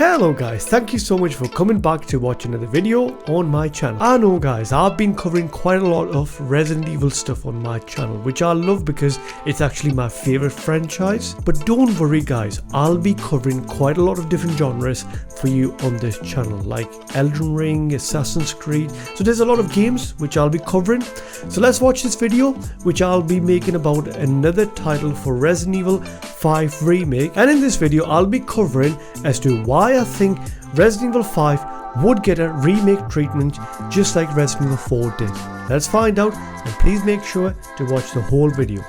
Hello guys, thank you so much for coming back to watch another video on my channel. I know guys, I've been covering quite a lot of Resident Evil stuff on my channel, which I love because it's actually my favorite franchise. But don't worry guys, I'll be covering quite a lot of different genres for you on this channel, like Elden Ring, Assassin's Creed. So there's a lot of games which I'll be covering. So let's watch this video which I'll be making about another title for Resident Evil 5 Remake. And in this video I'll be covering as to why I think Resident Evil 5 would get a remake treatment just like Resident Evil 4 did. Let's find out, and please make sure to watch the whole video.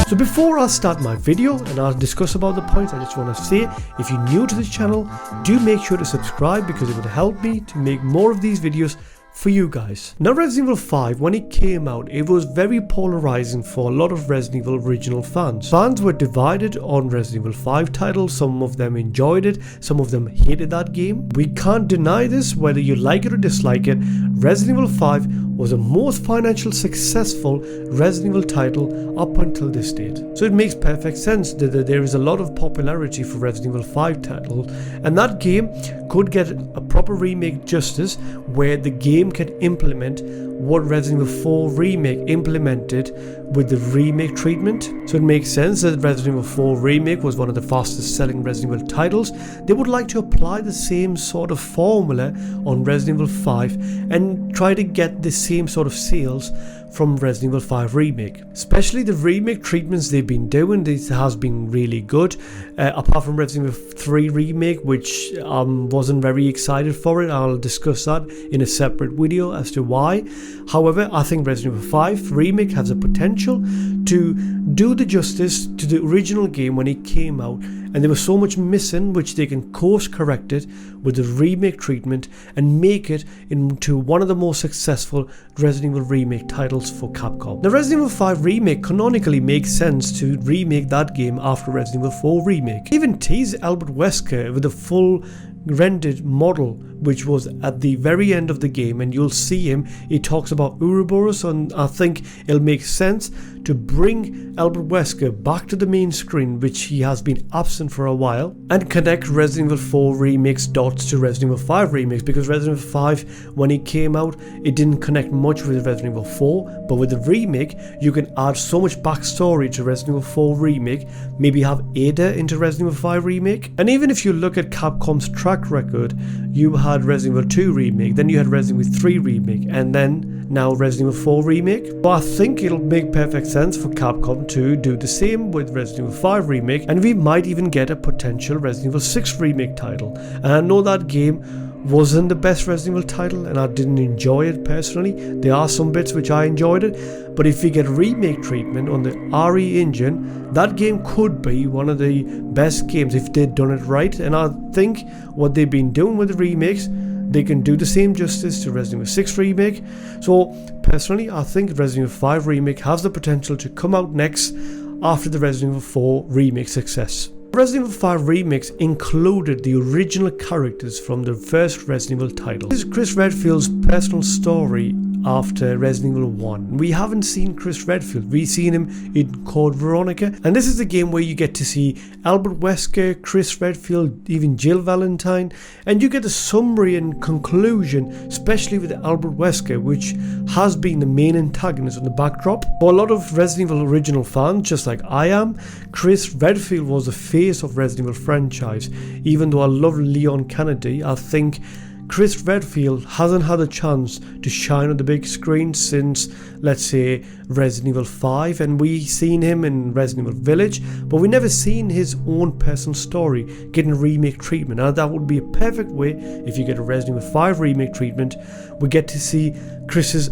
So before I start my video and I'll discuss about the points, I just want to say, if you're new to the channel, do make sure to subscribe because it would help me to make more of these videos for you guys. Now Resident Evil 5, when it came out, it was very polarizing for a lot of Resident Evil original fans. Fans were divided on Resident Evil 5 titles. Some of them enjoyed it, some of them hated that game. We can't deny this, whether you like it or dislike it. Resident Evil 5 was the most financially successful Resident Evil title up until this date. So it makes perfect sense that there is a lot of popularity for Resident Evil 5 title, and that game could get a proper remake justice where the game can implement what Resident Evil 4 Remake implemented with the remake treatment. So it makes sense that Resident Evil 4 Remake was one of the fastest selling Resident Evil titles. They would like to apply the same sort of formula on Resident Evil 5 and try to get the same sort of sales from Resident Evil 5 Remake. Especially the remake treatments they've been doing, this has been really good. Apart from Resident Evil 3 Remake, which wasn't very excited for it. I'll discuss that in a separate video as to why. However, I think Resident Evil 5 Remake has a potential to do the justice to the original game when it came out, and there was so much missing which they can course correct it with the remake treatment and make it into one of the most successful Resident Evil remake titles for Capcom. The Resident Evil 5 Remake canonically makes sense to remake that game after Resident Evil 4 Remake. Even tease Albert Wesker with a full rendered model which was at the very end of the game, and you'll see him, he talks about Ouroboros, and I think it'll make sense to bring Albert Wesker back to the main screen, which he has been absent for a while, and connect Resident Evil 4 Remake's dots to Resident Evil 5 Remakes, because Resident Evil 5 when it came out it didn't connect much with Resident Evil 4, but with the remake you can add so much backstory to Resident Evil 4 Remake, maybe have Ada into Resident Evil 5 Remake. And even if you look at Capcom's track record, you had Resident Evil 2 Remake, then you had Resident Evil 3 Remake, and then now Resident Evil 4 Remake. But I think it'll make perfect sense for Capcom to do the same with Resident Evil 5 Remake, and we might even get a potential Resident Evil 6 Remake title. And I know that game wasn't the best Resident Evil title and I didn't enjoy it personally. There are some bits which I enjoyed it, but if we get remake treatment on the RE engine, that game could be one of the best games if they'd done it right. And I think what they've been doing with the remakes, they can do the same justice to Resident Evil 6 Remake. So personally I think Resident Evil 5 Remake has the potential to come out next after the Resident Evil 4 Remake success. Resident Evil 5 Remakes included the original characters from the first Resident Evil title. This is Chris Redfield's personal story after Resident Evil 1. We haven't seen Chris Redfield, we've seen him in Code Veronica, and this is the game where you get to see Albert Wesker, Chris Redfield, even Jill Valentine, and you get a summary and conclusion, especially with Albert Wesker, which has been the main antagonist on the backdrop. For a lot of Resident Evil original fans, just like I am, Chris Redfield was the face of Resident Evil franchise. Even though I love Leon Kennedy, I think Chris Redfield hasn't had a chance to shine on the big screen since, let's say, Resident Evil 5, and we seen him in Resident Evil Village, but we never seen his own personal story getting remake treatment. Now that would be a perfect way. If you get a Resident Evil 5 remake treatment, we get to see Chris's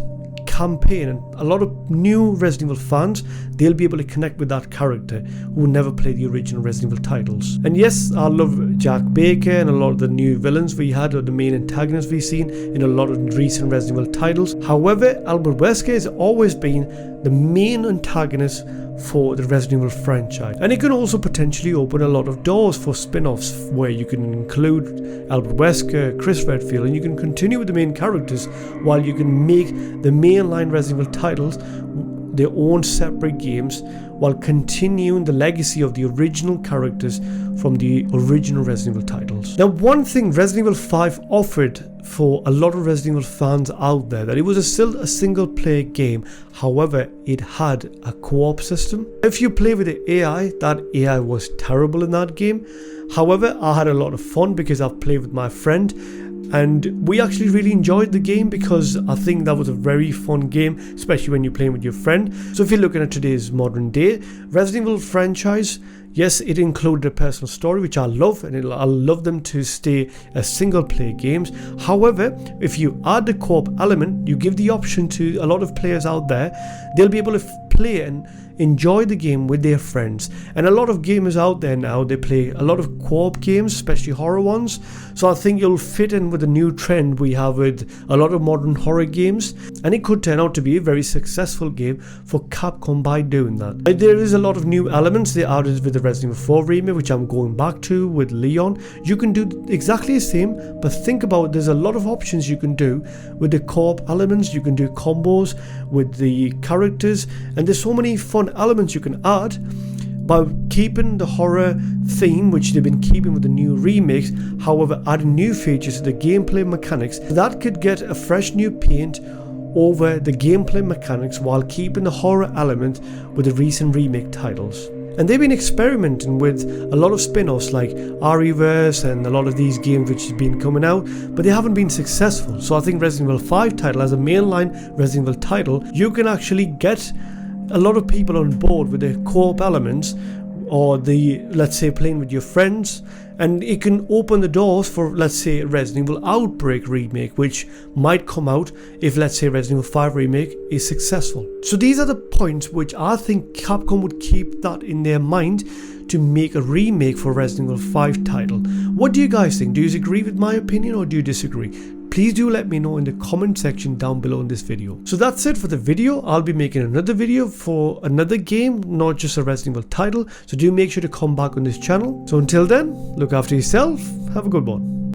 campaign, and a lot of new Resident Evil fans, they'll be able to connect with that character who never played the original Resident Evil titles. And yes, I love Jack Baker and a lot of the new villains we had, or the main antagonists we've seen in a lot of recent Resident Evil titles. However, Albert Wesker has always been the main antagonist for the Resident Evil franchise, and it can also potentially open a lot of doors for spin-offs where you can include Albert Wesker, Chris Redfield, and you can continue with the main characters while you can make the mainline Resident Evil titles their own separate games while continuing the legacy of the original characters from the original Resident Evil titles. Now, one thing Resident Evil 5 offered for a lot of Resident Evil fans out there, that it was still a single player game. However, it had a co-op system. If you play with the AI, that AI was terrible in that game. However, I had a lot of fun because I've played with my friend, and we actually really enjoyed the game because I think that was a very fun game, especially when you're playing with your friend. So if you're looking at today's modern day Resident Evil franchise, yes, it included a personal story, which I love, and I love them to stay as single player games. However, if you add the co-op element, you give the option to a lot of players out there. They'll be able to play and enjoy the game with their friends. And a lot of gamers out there now, they play a lot of co-op games, especially horror ones. So I think you'll fit in with the new trend we have with a lot of modern horror games, and it could turn out to be a very successful game for Capcom by doing that. There is a lot of new elements they added with the Resident Evil 4 remake, which I'm going back to with Leon. You can do exactly the same, but think about it, there's a lot of options you can do with the co-op elements. You can do combos with the characters, and there's so many fun elements you can add by keeping the horror theme, which they've been keeping with the new remakes. However, adding new features to the gameplay mechanics that could get a fresh new paint over the gameplay mechanics while keeping the horror element with the recent remake titles. And they've been experimenting with a lot of spin-offs like REverse and a lot of these games which have been coming out, but they haven't been successful. So I think Resident Evil 5 title, as a mainline Resident Evil title, you can actually get a lot of people on board with the co-op elements, or the, let's say, playing with your friends, and it can open the doors for, let's say, Resident Evil Outbreak remake, which might come out if, let's say, Resident Evil 5 remake is successful. So these are the points which I think Capcom would keep that in their mind to make a remake for Resident Evil 5 title. What do you guys think? Do you agree with my opinion or do you disagree? Please do let me know in the comment section down below in this video. So that's it for the video. I'll be making another video for another game, not just a Resident Evil title. So do make sure to come back on this channel. So until then, look after yourself. Have a good one.